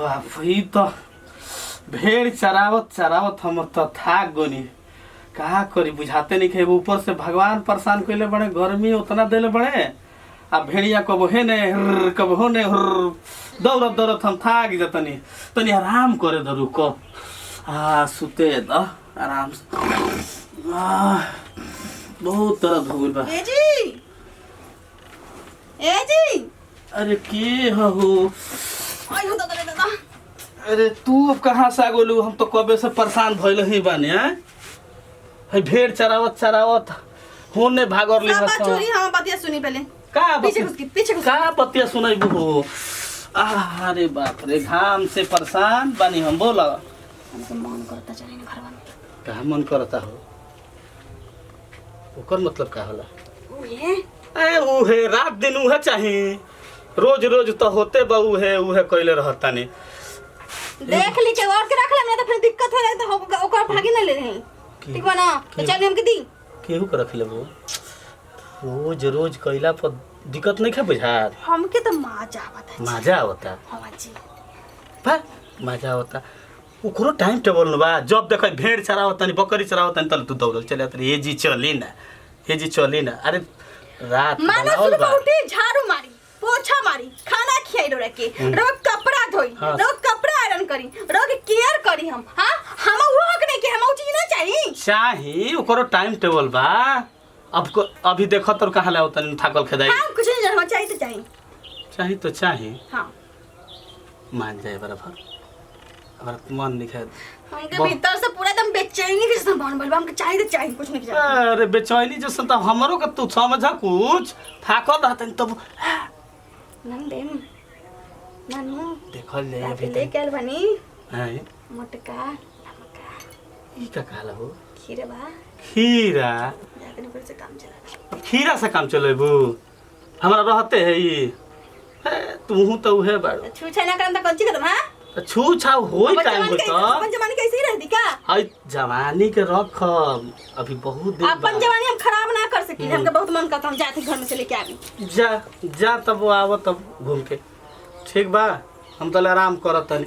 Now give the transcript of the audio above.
बाप ई तो भेड़ चरावत चरावत हम तो थाक गोनी। कहा करी बुझाते नहीं के ऊपर से भगवान परेशान कइले बड़े, गर्मी उतना देले बड़े। अब भेड़िया कब हे ने कब हो ने दौड़त दौड़त हम थाक जतनी तनी आराम करे दरू को सुते द आराम से। बहुत दर्द हो गइल बा। ए जी अरे के हो आई हो दादा। अरे तू अब कहाँ से आ गोलू? हम तो कबे से परेशान भइल ही बानी। है भेड़ चरावत चरावत होने भागल ली हस। चोरी हम बातिया सुनी पहले। का पीछे का बतिया सुनाई हो? अरे बाप रे, घाम से परेशान बानी हम। बोला हमको मन करता चले ना घरवा में। का मन करता हो? ओकर मतलब का होला? ओए ए उहे रात दिन उहे चाही, रोज रोज तो होते बा उहे कइले रहता ने। देख ली के और के रख ले, तो फिर दिक्कत हो जाए तो ओकर भागी ना ले रही। ठीक बा ना? तो चल हम के दी केहू के रख लेबो। रोज रोज कइला पर दिक्कत नहीं खा बुझात। हमके तो मजा आवता। मजा आवता? हां जी बा मजा आवता। ओकरो टाइम टेबल न बा। जब देख भेड़ चरावता नि बकरी चरावता नि तले तू दौड़ल चले त ये जी चली ना, ये जी चली ना। अरे रात बनावल बा। उठी झाड़ू मारी, पोछा मारी, खाना खियाई रो रखे, रोज कपड़ा धोई, रोज कपड़ा आयरन करी, रोज केयर करी हम। हां हम वो हक नहीं के हम वो चीज ना चाहिए। चाही ओकरो टाइम टेबल बा। अब अभी देखो तो कहाँ लाओ तनी थाकल खेदाई। हां कुछ नहीं जानवा चाहिए तो चाहिए। चाही तो चाही। हां मान जाए बराबर। हमारा मन लिखा हमके भीतर से पूरा एकदम बेचैनी के जैसा बन बोलबा। हमके चाहिए तो चाहिए, कुछ नहीं चाहिए। अरे बेचैनी जैसा तो हमरो के तू समझा कुछ थाकल रहतन तब नंदेम नानू देखल ले अभी ले के बनी है मोटका नमका ई का कहला हो? खीरा बा। खीरा? जाके ऊपर से काम चला। खीरा से काम चलेबू? हमरा रहते है ई। तू तो उहे बाड़ो। छूछा ना करन त कच्ची कदम। हां छू छाव होई टाइम हो तो अपन जवानी कैसे ही रहती का? हाय जवानी के रख अभी बहुत दिन अपन जवानी हम खराब ना कर सकी। हमके बहुत मन करता हम जाते घर में से लेके आवी। जा जा तब आवो तब घूम के। ठीक बा हम तो आराम करत तनी।